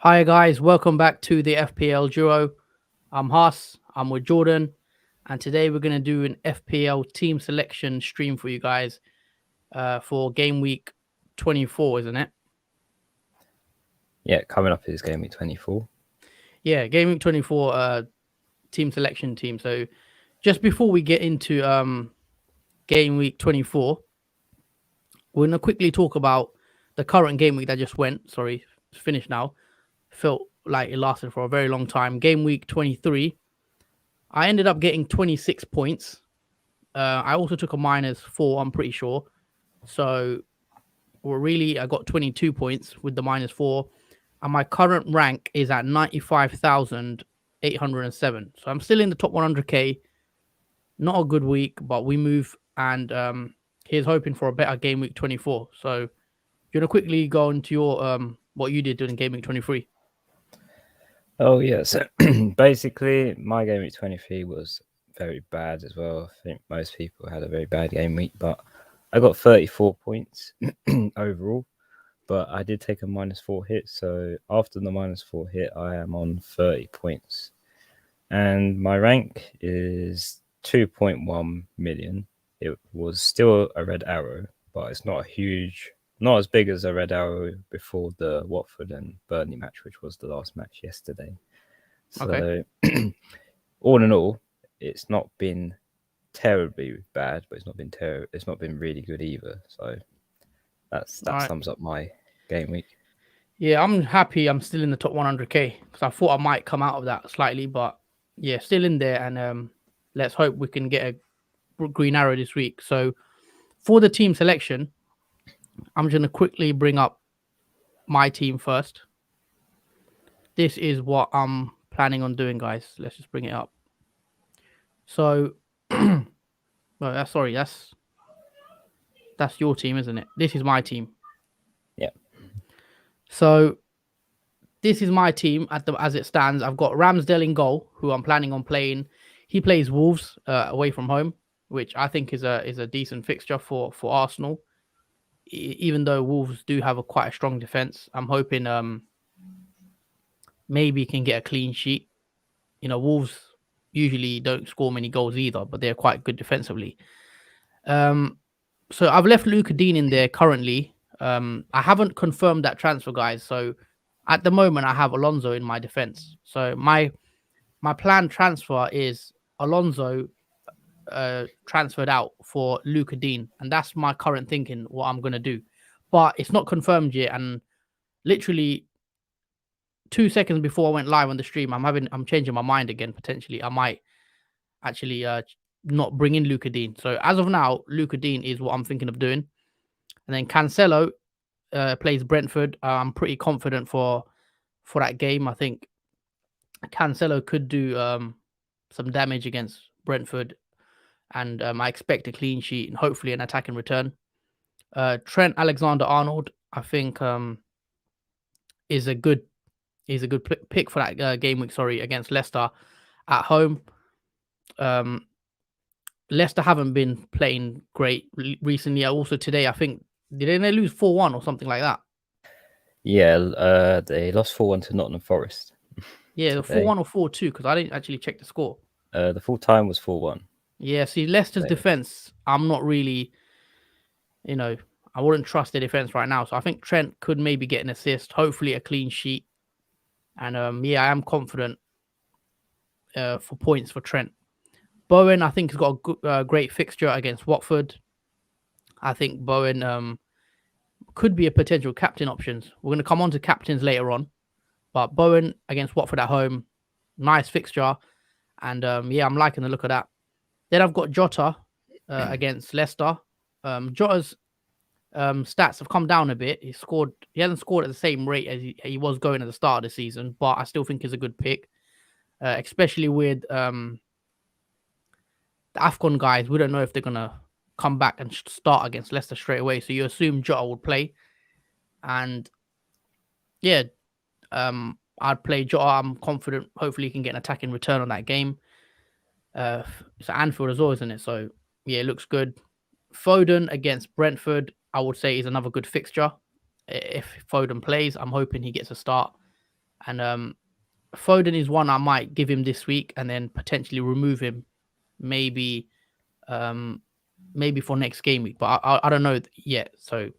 Hi guys, welcome back to the FPL duo. I'm Haas, I'm with Jordan, and today we're going to do an FPL team selection stream for you guys for game week 24, isn't it? Yeah, coming up is game week 24. Yeah, game week 24 team selection team. So just before we get into game week 24, we're going to quickly talk about the current game week that just went. Sorry, it's finished now. Felt like it lasted for a very long time. Game week 23. I ended up getting 26 points. I also took a -4, I'm pretty sure. So, I got 22 points with the -4. And my current rank is at 95,807. So, I'm still in the top 100k. Not a good week, but we move. And here's hoping for a better game week 24. So, you want to quickly go into your what you did during game week 23? Oh, yeah. So basically, my game week 23 was very bad as well. I think most people had a very bad game week, but I got 34 points overall. But I did take a -4 hit. So after the -4 hit, I am on 30 points. And my rank is 2.1 million. It was still a red arrow, but it's not not as big as a red arrow before the Watford and Burnley match, which was the last match yesterday. Okay. So, all in all, it's not been terribly bad, but it's not been really good either. So that All right. sums up my game week. Yeah, I'm happy I'm still in the top 100k because I thought I might come out of that slightly, but yeah, still in there. And let's hope we can get a green arrow this week. So for the team selection, I'm just gonna quickly bring up my team first. This is what I'm planning on doing, guys. Let's just bring it up. So, well, that's your team, isn't it? This is my team. Yeah. So this is my team as it stands. I've got Ramsdale in goal, who I'm planning on playing. He plays Wolves away from home, which I think is a decent fixture for Arsenal. Even though Wolves do have quite a strong defense, I'm hoping maybe can get a clean sheet. Wolves usually don't score many goals either, but they're quite good defensively. Um, so I've left Luka Dean in there currently. I haven't confirmed that transfer, guys. So at the moment, I have Alonso in my defense. So my planned transfer is Alonso transferred out for Luka Dean, and that's my current thinking. What I'm gonna do, but it's not confirmed yet. And literally 2 seconds before I went live on the stream, I'm changing my mind again. Potentially, I might actually not bring in Luka Dean. So as of now, Luka Dean is what I'm thinking of doing. And then Cancelo plays Brentford. I'm pretty confident for that game. I think Cancelo could do some damage against Brentford, and I expect a clean sheet and hopefully an attacking return. Trent Alexander Arnold, I think, is a good pick for that game week. Sorry, against Leicester at home. Um, Leicester haven't been playing great recently. Also today, I think did they lose 4-1 or something like that? Yeah, they lost 4-1 to Nottingham Forest Yeah, today. 4-1 or 4-2 because I didn't actually check the score. The full time was 4-1. Yeah, see Leicester's Today. defense, I'm not really, you know, I wouldn't trust their defense right now. So I think Trent could maybe get an assist, hopefully a clean sheet, and yeah, I am confident for points for Trent. Bowen, I think, has got a great fixture against Watford. I think Bowen could be a potential captain options. We're going to come on to captains later on, but Bowen against Watford at home, nice fixture, and yeah, I'm liking the look of that. Then I've got Jotter against Leicester. Jotter's stats have come down a bit. He hasn't scored at the same rate as he was going at the start of the season, but I still think he's a good pick, especially with the AFCON guys. We don't know if they're gonna come back and start against Leicester straight away. So you assume Jota would play, and yeah, I'd play Jota. I'm confident. Hopefully, he can get an attacking return on that game. It's Anfield as well, isn't it? So yeah, it looks good. Foden against Brentford, I would say is another good fixture. If Foden plays, I'm hoping he gets a start. And Foden is one I might give him this week and then potentially remove him, maybe maybe for next game week. But I don't know yet. So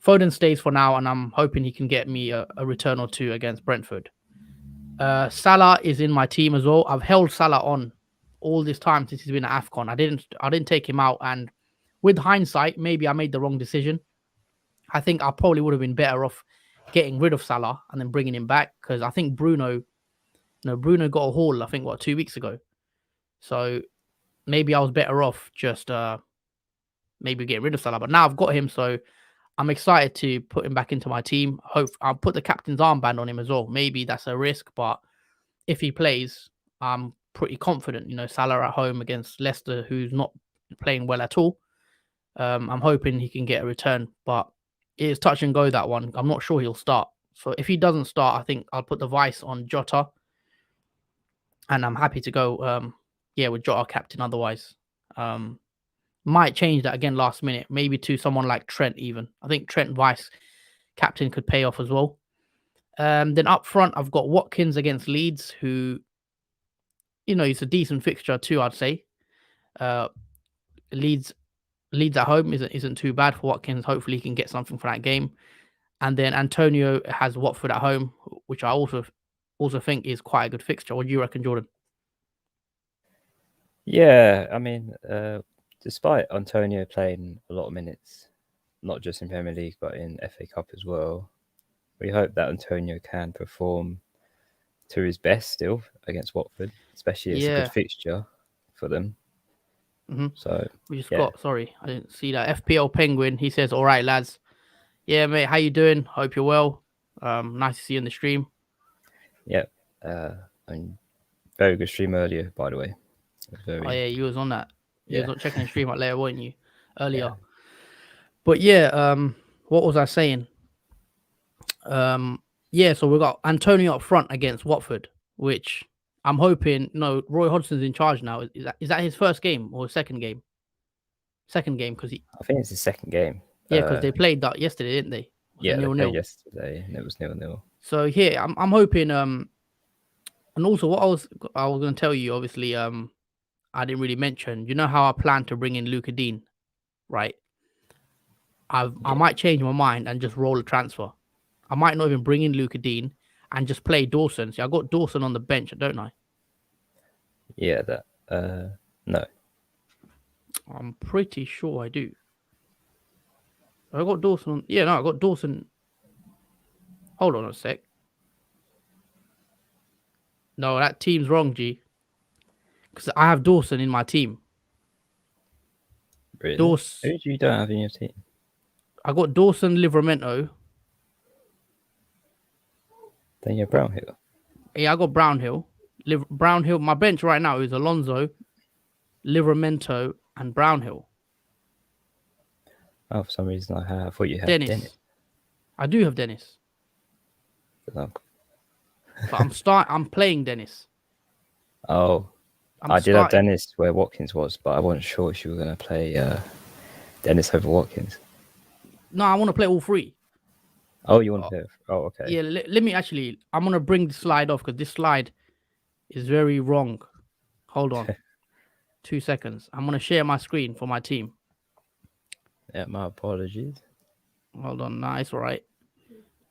Foden stays for now, and I'm hoping he can get me a return or two against Brentford. Salah is in my team as well. I've held Salah on all this time since he's been at AFCON. I didn't take him out, and with hindsight, maybe I made the wrong decision. I think I probably would have been better off getting rid of Salah and then bringing him back, because I think Bruno got a haul, I think, 2 weeks ago. So maybe I was better off just maybe getting rid of Salah. But now I've got him, so I'm excited to put him back into my team. Hope I'll put the captain's armband on him as well. Maybe that's a risk, but if he plays, I'm pretty confident. Salah at home against Leicester, who's not playing well at all. I'm hoping he can get a return, but it is touch and go, that one. I'm not sure he'll start. So if he doesn't start, I think I'll put the vice on Jotter, and I'm happy to go with Jotter captain otherwise. Might change that again last minute, maybe to someone like Trent even. I think Trent vice captain could pay off as well. Then up front, I've got Watkins against Leeds, who, it's a decent fixture too, I'd say. Leeds at home isn't too bad for Watkins. Hopefully he can get something for that game. And then Antonio has Watford at home, which I also think is quite a good fixture. What do you reckon, Jordan? Yeah, I mean, despite Antonio playing a lot of minutes, not just in Premier League but in FA Cup as well, we hope that Antonio can perform to his best still against Watford, especially it's a good fixture for them. Mm-hmm. So we just got, sorry, I didn't see that. FPL Penguin, he says, all right, lads. Yeah, mate, how you doing? Hope you're well. Nice to see you on the stream. Yeah, and very good stream earlier, by the way. Oh yeah, you was on that. You was checking the stream out later, weren't you? Earlier. Yeah. But yeah, what was I saying? So we got Antonio up front against Watford, which I'm hoping. No, Roy Hodgson's in charge now. Is that his first game or second game? Second game, because I think it's the second game. Yeah, because they played that yesterday, didn't they? They played yesterday, and it was 0-0. So yeah, I'm hoping. And also, what I was going to tell you, obviously, I didn't really mention. You know how I plan to bring in Luca Dean, right? I might change my mind and just roll a transfer. I might not even bring in Luca Dean and just play Dawson. See, I got Dawson on the bench, don't I? Yeah, no. I'm pretty sure I do. I got Dawson on. Yeah, no, I got Dawson. Hold on a sec. No, that team's wrong, G. Because I have Dawson in my team. Really? Who do you don't have in your team? I got Dawson, Livramento. Then you have Brownhill. Yeah, I got Brownhill. Brownhill. My bench right now is Alonso, Livramento, and Brownhill. Oh, for some reason I thought you had Dennis. I do have Dennis. Oh. But I'm playing Dennis. Oh. I did have Dennis where Watkins was, but I wasn't sure if you were going to play Dennis over Watkins. No, I want to play all three. Oh, you want to play? Oh, okay. Yeah, let me actually. I'm going to bring the slide off because this slide is very wrong. Hold on. 2 seconds. I'm going to share my screen for my team. Yeah, my apologies. Hold on. Nah, it's all right.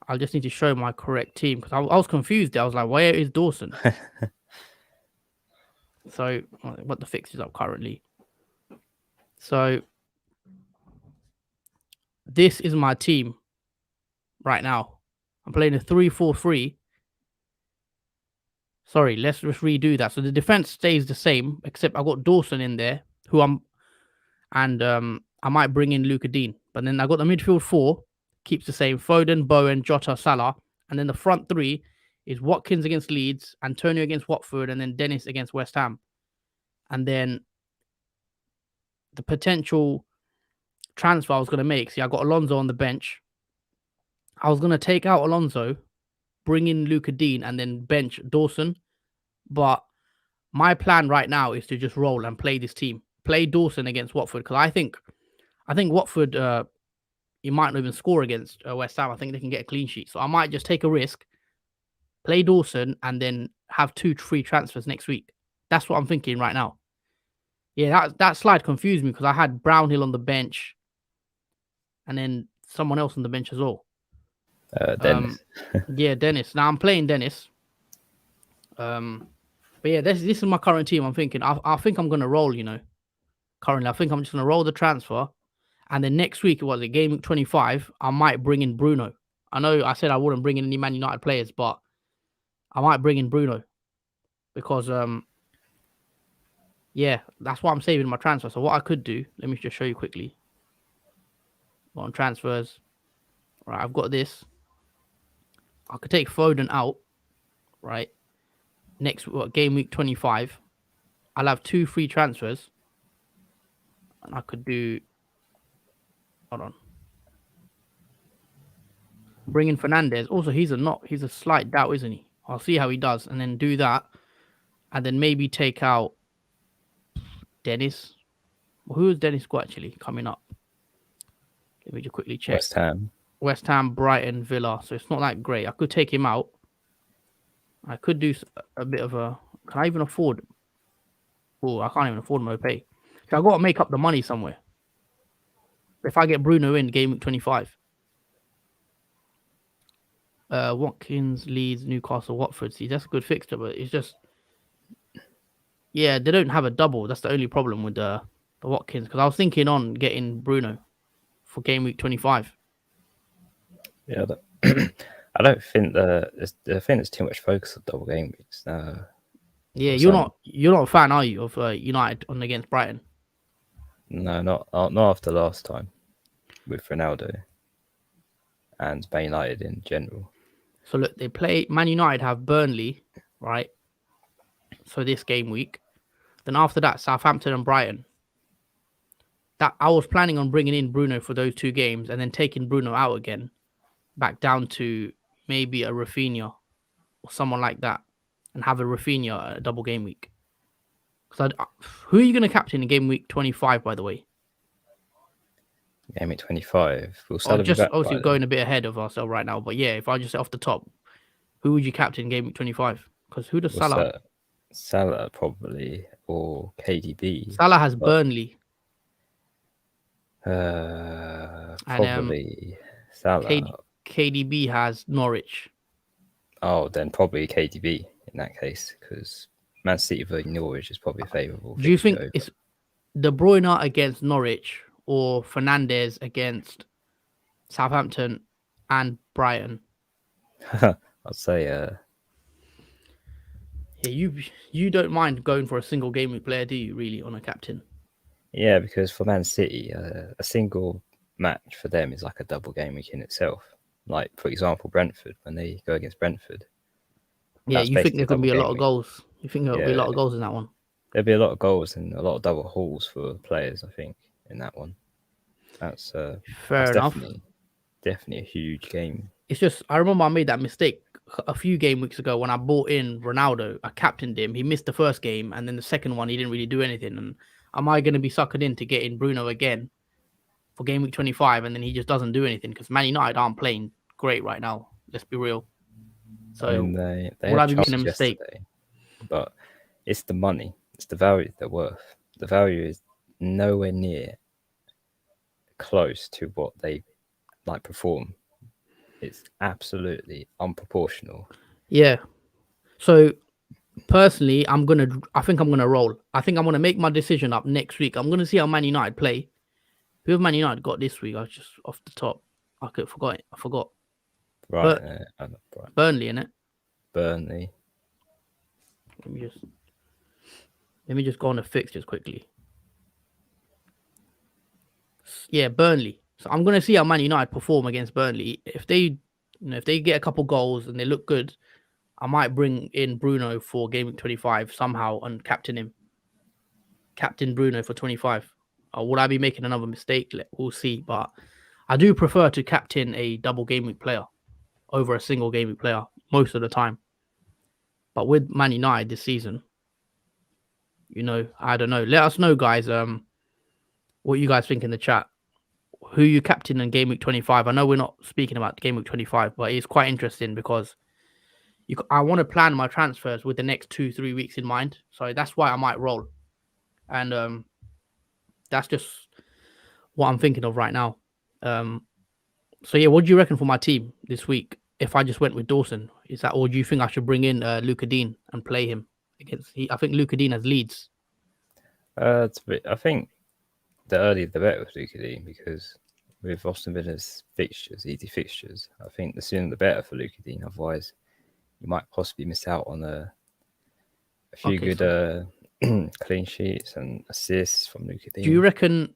I'll just need to show my correct team because I was confused. I was like, where is Dawson? So, what the fixtures up currently. So, this is my team right now. I'm playing a 3-4-3. Sorry, let's just redo that. So the defense stays the same, except I got Dawson in there, I might bring in Luca Dean. But then I got the midfield 4, keeps the same: Foden, Bowen, Jota, Salah. And then the front 3 is Watkins against Leeds, Antonio against Watford, and then Dennis against West Ham. And then the potential transfer I was going to make. See, I got Alonso on the bench. I was going to take out Alonso, bring in Luca Dean, and then bench Dawson. But my plan right now is to just roll and play this team. Play Dawson against Watford, because I think Watford, you might not even score against West Ham. I think they can get a clean sheet. So I might just take a risk play Dawson, and then have 2 free transfers next week. That's what I'm thinking right now. Yeah, that slide confused me because I had Brownhill on the bench, and then someone else on the bench as well. Dennis. Yeah, Dennis. Now I'm playing Dennis. But yeah, this is my current team. I'm thinking. I think I'm gonna roll. Currently, I think I'm just gonna roll the transfer, and then next week, was it game week 25? I might bring in Bruno. I know I said I wouldn't bring in any Man United players, but I might bring in Bruno because yeah, that's why I'm saving my transfer. So what I could do, let me just show you quickly. On transfers, right? I've got this. I could take Foden out, right? Next game week 25, I'll have 2 free transfers, and I could do. Hold on. Bring in Fernandez. Also, he's a slight doubt, isn't he? I'll see how he does, and then do that, and then maybe take out Dennis. Well, who has Dennis got actually coming up? Let me just quickly check. West Ham, Brighton, Villa. So it's not that great. I could take him out. I could do a bit of a. Can I even afford? Oh, I can't even afford Mopay. So I got to make up the money somewhere. If I get Bruno in game week 25. Watkins, Leeds, Newcastle, Watford. See, that's a good fixture, but it's just. Yeah, they don't have a double. That's the only problem with the Watkins. Because I was thinking on getting Bruno for game week 25. Yeah, I don't think there's too much focus on double game weeks. Yeah, you're not a fan, are you, of United on against Brighton? No, not after last time with Ronaldo and Man United in general. So look, they play Man United have Burnley, right? So this game week, then after that Southampton and Brighton. That I was planning on bringing in Bruno for those 2 games and then taking Bruno out again, back down to maybe a Rafinha or someone like that, and have a Rafinha a double game week. Because who are you going to captain in game week 25? By the way, game week 25. We'll just obviously going a bit ahead of ourselves right now. But yeah, if I just say off the top, who would you captain in game week 25? Because who does Salah? Salah probably, or KDB. Salah has Burnley. Probably Salah. KDB has Norwich. Oh, then probably KDB in that case, because Man City versus Norwich is probably favourable. Do you think it's De Bruyne against Norwich or Fernandez against Southampton and Brighton? I'd say yeah, you don't mind going for a single game week player, do you, really, on a captain? Yeah, because for Man City, a single match for them is like a double game week in itself. Like, for example, Brentford, when they go against Brentford. Yeah, you think there could be a lot of goals? You think there'll be a lot of goals in that one? There'll be a lot of goals and a lot of double hauls for players, I think, in that one. That's fair enough. Definitely a huge game. It's just, I remember I made that mistake a few game weeks ago when I bought in Ronaldo. I captained him. He missed the first game, and then the second one, he didn't really do anything. And am I going to be suckered in to get in Bruno again for game week 25, and then he just doesn't do anything? Because Man United aren't playing great right now. Let's be real. So would I be making a mistake? But it's the money. It's the value they're worth. The value is nowhere near close to what they perform. It's absolutely unproportional. Yeah. So personally, I think I'm gonna roll. I think I'm gonna make my decision up next week. I'm gonna see how Man United play. Who have Man United got this week? I was just off the top. I forgot. Right. Burnley, innit? Burnley. Let me just go on the fixtures quickly. Yeah, Burnley. So I'm gonna see how Man United perform against Burnley. If they get a couple goals and they look good, I might bring in Bruno for game week 25 somehow and captain him. Captain Bruno for 25. Or would I be making another mistake? We'll see. But I do prefer to captain a double game week player over a single game week player most of the time. But with Man United this season, I don't know. Let us know, guys, what you guys think in the chat. Who you captain in game week 25. I know we're not speaking about game week 25, but it's quite interesting because, I want to plan my transfers with the next 2-3 weeks in mind. So that's why I might roll, and that's just what I'm thinking of right now. Um, so yeah, what do you reckon for my team this week? If I just went with Dawson, is that, or do you think I should bring in Luka Dean and play him against? I think Luka Dean has Leeds. I think the earlier the better with Luka Dean, because with Aston Villa's fixtures, easy fixtures, I think the sooner the better for Luka Dean. Otherwise, you might possibly miss out on a few Okay, good so clean sheets and assists from Luka do you Dean. reckon?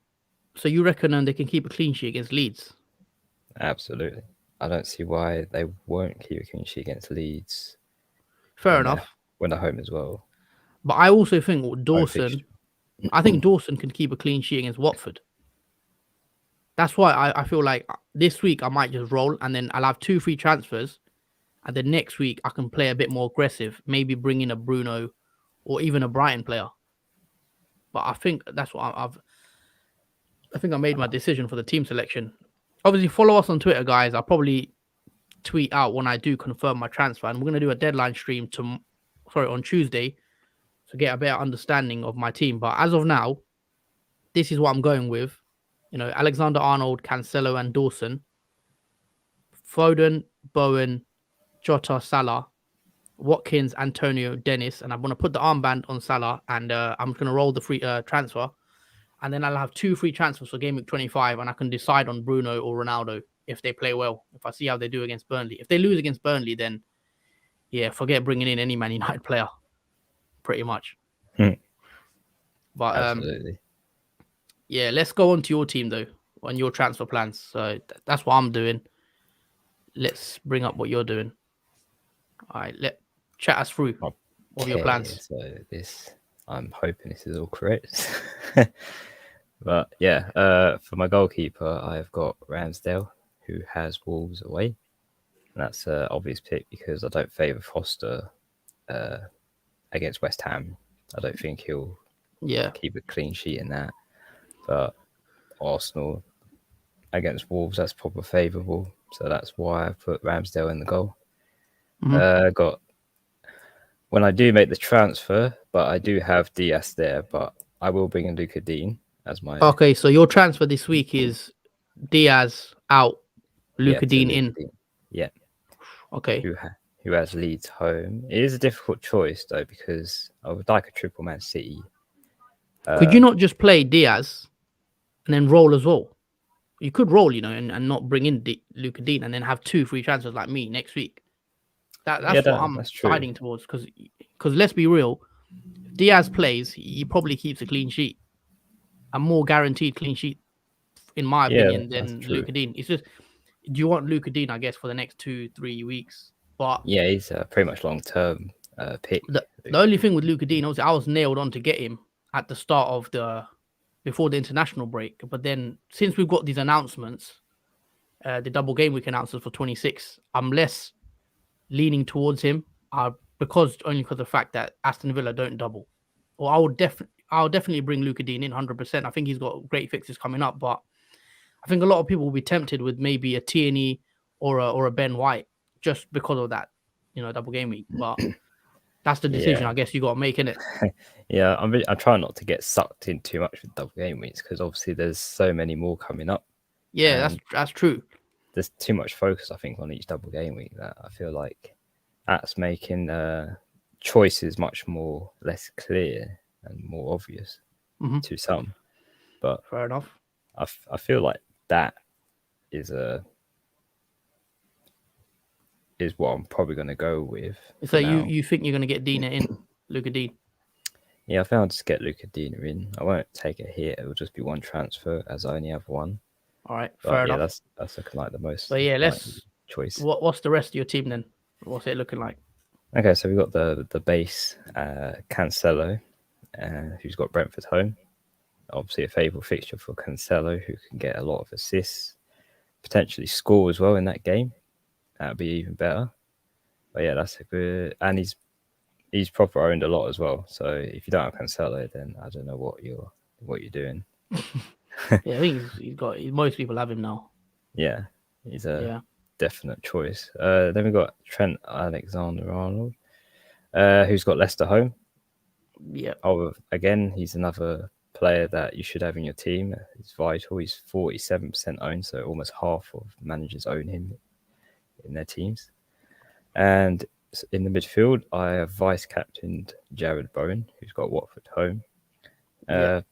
So you reckon they can keep a clean sheet against Leeds? Absolutely. I don't see why they won't keep a clean sheet against Leeds Fair when they're enough. home as well. But I also think Home Dawson. fixture. I think Dawson can keep a clean sheet against Watford. That's why I feel like this week I might just roll, and then I'll have 2 free transfers, and then next week I can play a bit more aggressive, maybe bring in a Bruno or even a Brighton player. But I think that's what I think I made my decision for the team selection. Obviously, follow us on Twitter, guys. I'll probably tweet out when I do confirm my transfer, and we're gonna do a deadline stream on Tuesday to get a better understanding of my team. But as of now, this is what I'm going with. Alexander Arnold, Cancelo, and Dawson, Foden, Bowen, Jotter, Salah, Watkins, Antonio, Dennis, and I'm going to put the armband on Salah, and I'm going to roll the free transfer, and then I'll have 2 free transfers for game week 25, and I can decide on Bruno or Ronaldo if they play well. If I see how they do against Burnley, if they lose against Burnley, then yeah, forget bringing in any Man United player, pretty much. But Absolutely. yeah, let's go on to your team though, on your transfer plans. So that's what I'm doing. Let's bring up what you're doing. All right, chat us through of your plans. So I'm hoping this is all correct. But yeah, for my goalkeeper, I've got Ramsdale, who has Wolves away. And that's an obvious pick because I don't favour Foster against West Ham. I don't think he'll keep a clean sheet in that. But Arsenal against Wolves, that's proper favourable. So that's why I put Ramsdale in the goal. Got when I do make the transfer, but I do have Diaz there, but I will bring in Luka Dean as my. Okay, so your transfer this week is Diaz out, Luka Dean in. Yeah. Okay. Who has Leeds home? It is a difficult choice though because I would like a triple Man City. Could you not just play Diaz and then roll as well? You could roll, and not bring in Luka Dean and then have 2 free transfers like me next week. That's what I'm siding towards because let's be real, if Diaz plays, he probably keeps a clean sheet, a more guaranteed clean sheet, in my opinion, than Luka Dean. It's just, do you want Luka Dean, I guess, for the next 2-3 weeks? But yeah, he's a pretty much long-term pick. The only thing with Luka Dean, obviously, I was nailed on to get him at the start of before the international break. But then since we've got these announcements, the double game week announcements for 26, I'm less leaning towards him because of the fact that Aston Villa don't double. Or I'll definitely bring Luka Dean in 100%. I think he's got great fixes coming up, but I think a lot of people will be tempted with maybe a Tierney or a Ben White just because of that, double game week. But that's the decision I guess you got to make, innit? Yeah, I try not to get sucked in too much with double game weeks because obviously there's so many more coming up. Yeah, that's true. There's too much focus, I think, on each double game week that I feel like that's making choices much more less clear and more obvious to some. But fair enough. I feel like that is what I'm probably going to go with. So you think you're going to get Dina in, Luka Dean? Yeah, I think I'll just get Luka Dean in. I won't take a hit. It will just be one transfer as I only have one. All right, fair enough. That's looking like the most. But yeah, let's choice. What's the rest of your team then? What's it looking like? Okay, so we've got the base Cancelo, who's got Brentford home. Obviously, a favourable fixture for Cancelo, who can get a lot of assists, potentially score as well in that game. That'd be even better. But yeah, that's a good, and he's proper owned a lot as well. So if you don't have Cancelo, then I don't know what you're doing. Yeah, I think most people have him now. Yeah, he's a definite choice. Then we got Trent Alexander Arnold, who's got Leicester home. Yeah. Again, he's another player that you should have in your team. He's vital. He's 47% owned, so almost half of managers own him in their teams. And in the midfield, I have vice-captained Jared Bowen, who's got Watford home. Yeah.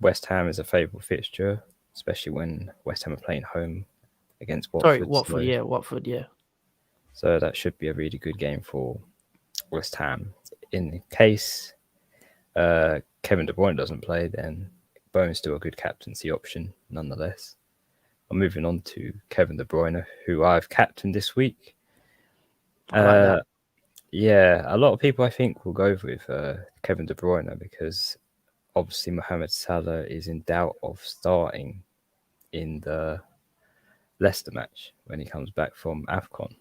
West Ham is a favourable fixture, especially when West Ham are playing home against Sorry, Watford. Watford. Yeah, Watford. Yeah. So that should be a really good game for West Ham. In case Kevin De Bruyne doesn't play, then Bowen's still a good captaincy option nonetheless. I'm moving on to Kevin De Bruyne, who I've captained this week. I like that. Yeah, a lot of people I think will go with Kevin De Bruyne because obviously Mohamed Salah is in doubt of starting in the Leicester match when he comes back from AFCON.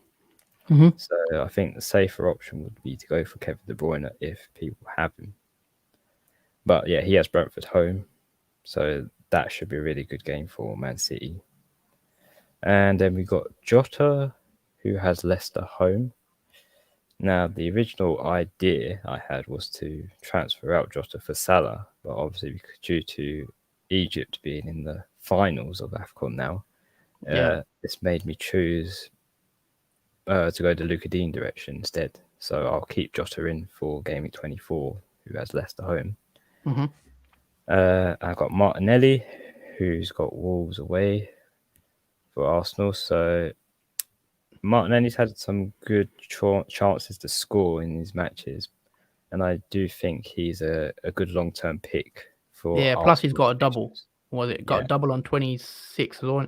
Mm-hmm. So I think the safer option would be to go for Kevin De Bruyne if people have him. But yeah, he has Brentford home, so that should be a really good game for Man City. And then we got Jotter, who has Leicester home. Now, the original idea I had was to transfer out Jotter for Salah, but obviously due to Egypt being in the finals of AFCON now, this made me choose to go the Luka Dean direction instead. So I'll keep Jotter in for GameWeek 24, who has Leicester home. Mm-hmm. I've got Martinelli, who's got Wolves away for Arsenal. So Martinelli's had some good chances to score in these matches, and I do think he's a good long-term pick for Yeah. Plus, he's Arsenal got a double. fixtures. Was it got a double on 26 as well?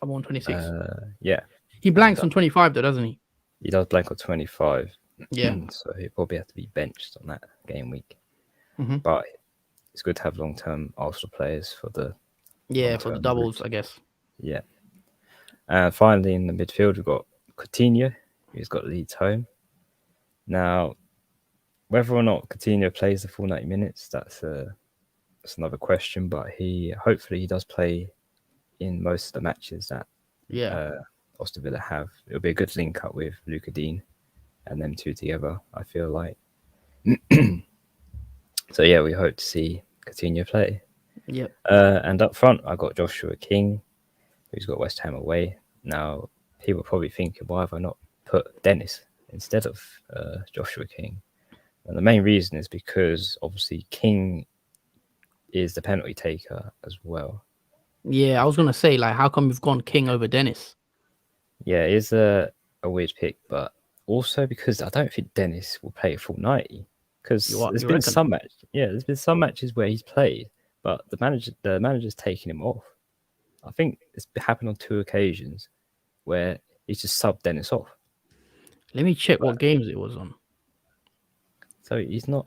Double on 26. Yeah, He blanks on 25 though, doesn't he? he does blank on 25. Yeah. So he'll probably have to be benched on that game week. Mm-hmm. But it's good to have long-term Arsenal players for the for the doubles, I guess. Yeah. And finally, in the midfield, we've got Coutinho, who's got Leeds home. Now, whether or not Coutinho plays the full 90 minutes, that's another question. But hopefully he does play in most of the matches that Aston Villa have. It'll be a good link up with Luka Dean and them two together, I feel like. So yeah, we hope to see Coutinho play. Yep. And up front, I got Joshua King, who's got West Ham away. Now, people are probably thinking, why have I not put Dennis instead of Joshua King? And the main reason is because obviously King is the penalty taker as well. Yeah, I was gonna say, like, how come you've gone King over Dennis? Yeah, it is a weird pick, but also because I don't think Dennis will play a full 90. Because there's been some matches where he's played, but the manager's taking him off. I think it's happened on 2 occasions where he's just subbed Dennis off. Let me check what games it was on. So he's not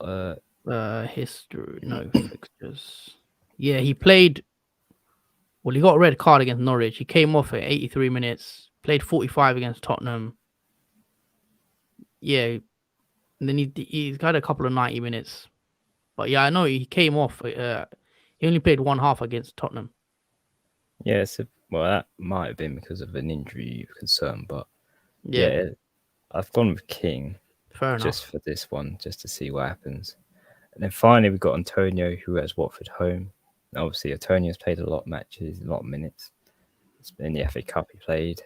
history, no fixtures. Yeah, he played. Well, he got a red card against Norwich. He came off at 83 minutes. Played 45 against Tottenham. Yeah, and then he's got a couple of 90 minutes. But yeah, I know he came off. He only played one half against Tottenham. Yeah, well, that might have been because of an injury concern, but yeah I've gone with King. Fair enough. Just for this one, just to see what happens. And then finally, we've got Antonio, who has Watford home. And obviously, Antonio's played a lot of matches, a lot of minutes. It's been the FA Cup he played.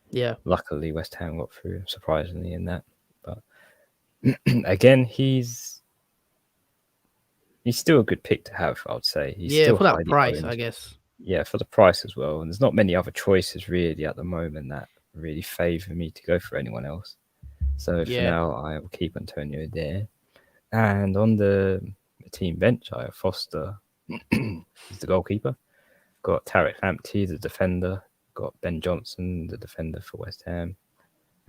Yeah. Luckily, West Ham got through, surprisingly, in that. But again, he's still a good pick to have, I would say. He's still for that price, owned. I guess. Yeah, for the price as well. And there's not many other choices really at the moment that really favour me to go for anyone else. So for now, I will keep Antonio there. And on the team bench, I have Foster, he's the goalkeeper. Got Tarek Lamptey, the defender. Got Ben Johnson, the defender for West Ham.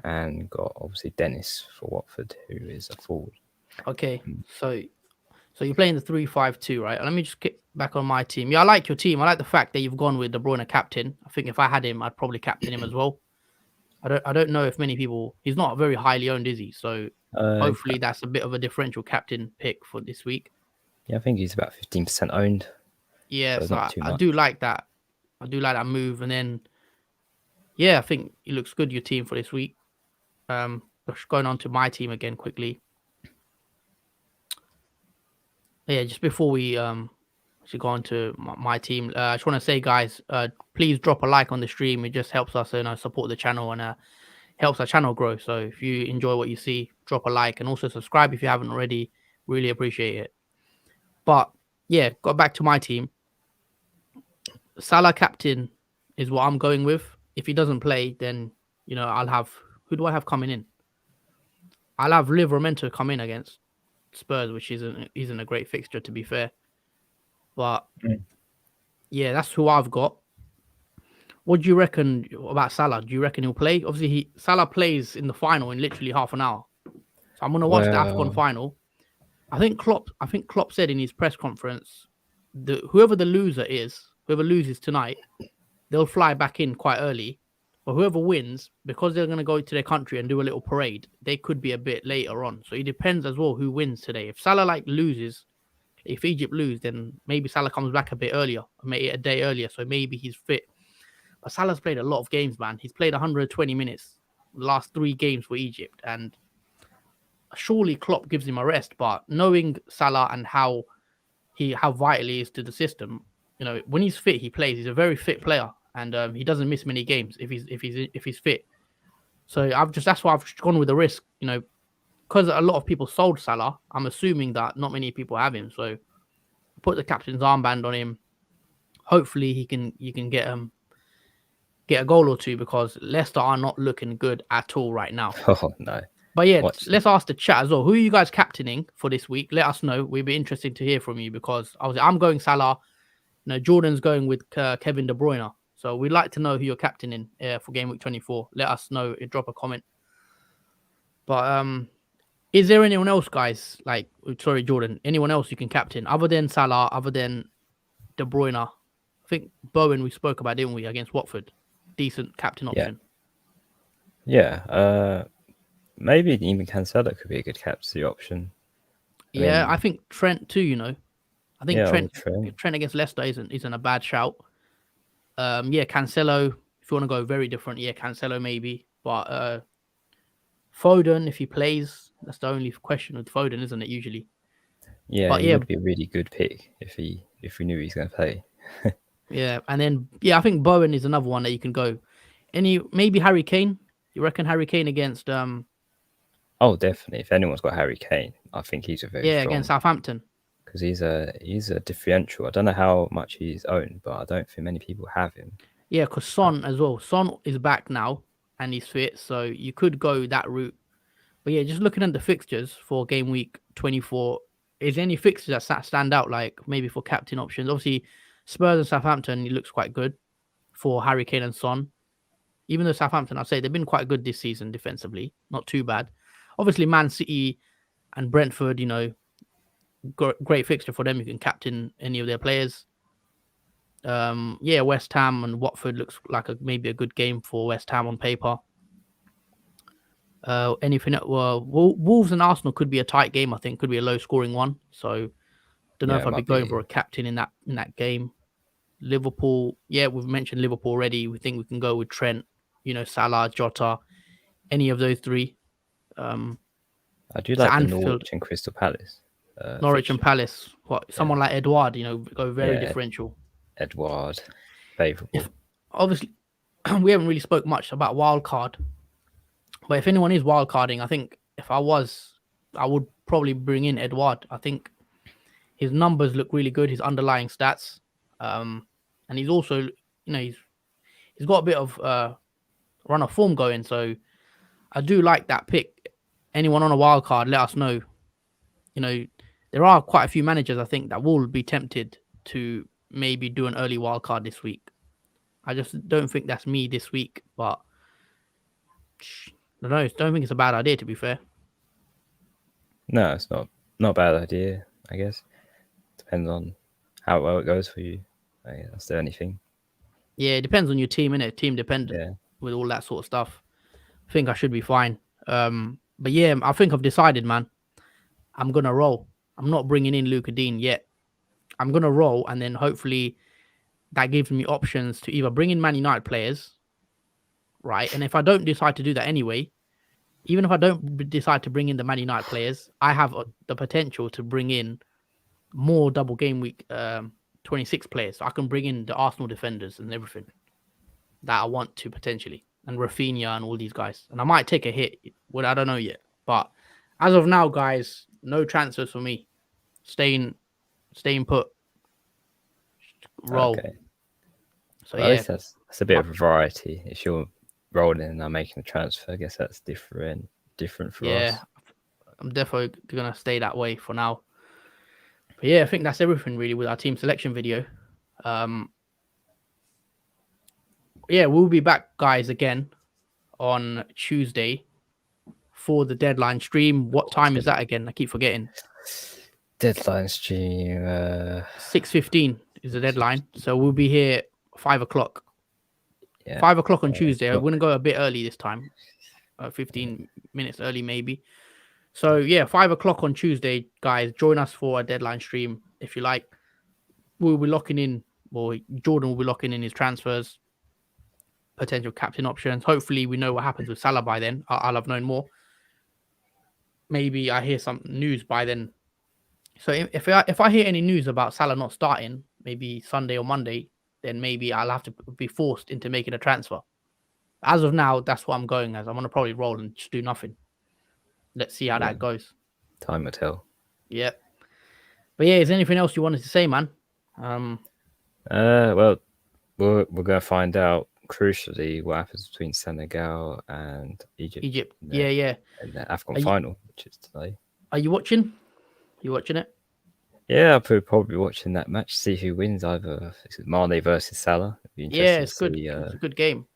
And got obviously Dennis for Watford, who is a forward. Okay, so you're playing the 3-5-2, right? Let me just get back on my team. Yeah, I like your team. I like the fact that you've gone with De Bruyne captain. I think if I had him, I'd probably captain him as well. I don't know if many people. He's not very highly owned, is he? So hopefully that's a bit of a differential captain pick for this week. Yeah, I think he's about 15% owned. Yeah, so I do like that. I do like that move. And then Yeah, I think it looks good, your team, for this week. Just going on to my team again quickly. Yeah, just before we actually go on to my team, I just want to say, guys, please drop a like on the stream. It just helps us, support the channel and helps our channel grow. So if you enjoy what you see, drop a like and also subscribe if you haven't already. Really appreciate it. But yeah, got back to my team. Salah captain is what I'm going with. If he doesn't play, then I'll have, who do I have coming in? I'll have Livramento come in against Spurs, which isn't a great fixture, to be fair. But yeah, that's who I've got. What do you reckon about Salah? Do you reckon he'll play? Obviously, Salah plays in the final in literally half an hour. So I'm gonna watch the AFCON final. I think Klopp said in his press conference that whoever loses tonight, they'll fly back in quite early. But whoever wins, because they're going to go to their country and do a little parade, they could be a bit later on. So it depends as well who wins today. If Salah loses, if Egypt lose, then maybe Salah comes back a bit earlier, maybe a day earlier. So maybe he's fit. But Salah's played a lot of games, man. He's played 120 minutes the last 3 games for Egypt. And surely Klopp gives him a rest. But knowing Salah and how vital he is to the system, when he's fit, he plays. He's a very fit player. And he doesn't miss many games if he's fit. So that's why I've gone with the risk, because a lot of people sold Salah. I'm assuming that not many people have him. So put the captain's armband on him. Hopefully he can get a goal or two, because Leicester are not looking good at all right now. Oh no. But yeah, let's ask the chat as well. Who are you guys captaining for this week? Let us know. We'd be interested to hear from you, because I'm going Salah. Jordan's going with Kevin De Bruyne. So we'd like to know who you're captaining for game week 24. Let us know. Drop a comment. But is there anyone else, guys? Sorry, Jordan. Anyone else you can captain other than Salah, other than De Bruyne? I think Bowen we spoke about, didn't we, against Watford? Decent captain option. Yeah. Maybe even Cancelo could be a good captaincy option. I think Trent too. I think Trent against Leicester isn't a bad shout. Cancelo, if you want to go very different, Cancelo maybe. But Foden, if he plays, that's the only question with Foden, isn't it, usually? Yeah, but he would be a really good pick if we knew he's going to play. Yeah, and then I think Bowen is another one that you can go. Maybe Harry Kane? You reckon Harry Kane against Oh, definitely. If anyone's got Harry Kane, I think he's a very strong, against Southampton. Because he's a differential. I don't know how much he's owned, but I don't think many people have him. Yeah, because Son as well. Son is back now and he's fit, so you could go that route. But yeah, just looking at the fixtures for game week 24, is there any fixtures that stand out, like maybe for captain options? Obviously, Spurs and Southampton, it looks quite good for Harry Kane and Son. Even though Southampton, I'd say they've been quite good this season defensively, not too bad. Obviously, Man City and Brentford, great fixture for them. You can captain any of their players. West Ham and Watford looks like maybe a good game for West Ham on paper. Wolves and Arsenal could be a tight game. I think could be a low scoring one. So don't know if I'd be going for a captain in that game. Liverpool, we've mentioned Liverpool already. We think we can go with Trent, Salah, Jotter, any of those 3. I do like the Norwich and Crystal Palace. Norwich and Palace. Someone like Edouard, go very differential. Edouard, favourable. Obviously, we haven't really spoke much about wildcard. But if anyone is wildcarding, I think if I would probably bring in Edouard. I think his numbers look really good, his underlying stats. And he's also, he's got a bit of run of form going. So I do like that pick. Anyone on a wild card, let us know. There are quite a few managers, I think, that will be tempted to maybe do an early wild card this week. I just don't think that's me this week, but I don't think it's a bad idea, to be fair. No, it's not a bad idea, I guess. Depends on how well it goes for you. That's the only thing. Yeah, it depends on your team, innit? Team dependent with all that sort of stuff. I think I should be fine. But yeah, I think I've decided, man. I'm going to roll. I'm not bringing in Luka Dean yet. I'm going to roll, and then hopefully that gives me options to either bring in Man United players right? And if I don't decide to do that anyway, even if I don't decide to bring in the Man United players, I have the potential to bring in more double game week 26 players. So I can bring in the Arsenal defenders and everything that I want to potentially, and Rafinha and all these guys. And I might take a hit. Well, I don't know yet. But as of now, guys, no transfers for me. Staying put. Roll. Okay. So Well, at yeah, least that's a bit of a variety. If you're rolling and I'm making a transfer, I guess that's different for yeah, us. I'm definitely gonna stay that way for now. But yeah, I think that's everything really with our team selection video. Yeah, we'll be back, guys, again on Tuesday for the deadline stream. What time is that again? I keep forgetting. Deadline stream. 6:15 is the deadline, so we'll be here 5 o'clock. Yeah. 5 o'clock on Tuesday. O'clock. We're gonna go a bit early this time, 15 minutes early maybe. So yeah, 5 o'clock on Tuesday, guys. Join us for a deadline stream if you like. We'll be locking in, or Jordan will be locking in his transfers, potential captain options. Hopefully, we know what happens with Salah by then. I'll have known more. Maybe I hear some news by then. So if I hear any news about Salah not starting, maybe Sunday or Monday, then maybe I'll have to be forced into making a transfer. As of now, that's what I'm going as. I'm gonna probably roll and just do nothing. Let's see how that goes. Time will tell. Yeah. But yeah, is there anything else you wanted to say, man? Well, we're going to find out crucially what happens between Senegal and Egypt. Yeah. In the AFCON final, which is today. Are you watching? You watching it? Yeah, I'll probably be watching that match, see who wins. Either Mane versus Salah. It'd be interesting Yeah, it's good. It's a good game.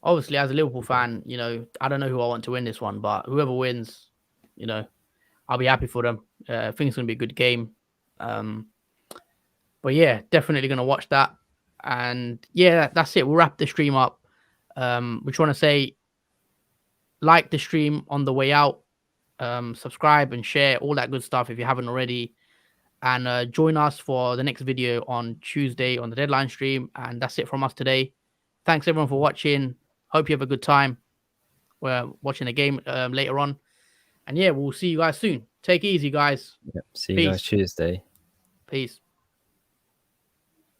Obviously, as a Liverpool fan, I don't know who I want to win this one, but whoever wins, I'll be happy for them. I think it's going to be a good game. But yeah, definitely going to watch that. And yeah, that's it. We'll wrap the stream up. We just want to say, like the stream on the way out, subscribe and share, all that good stuff if you haven't already. And join us for the next video on Tuesday on the deadline stream. And that's it from us today. Thanks everyone for watching. Hope you have a good time. We're watching the game later on. And yeah, we'll see you guys soon. Take it easy, guys. Yep. See you guys Tuesday. Peace.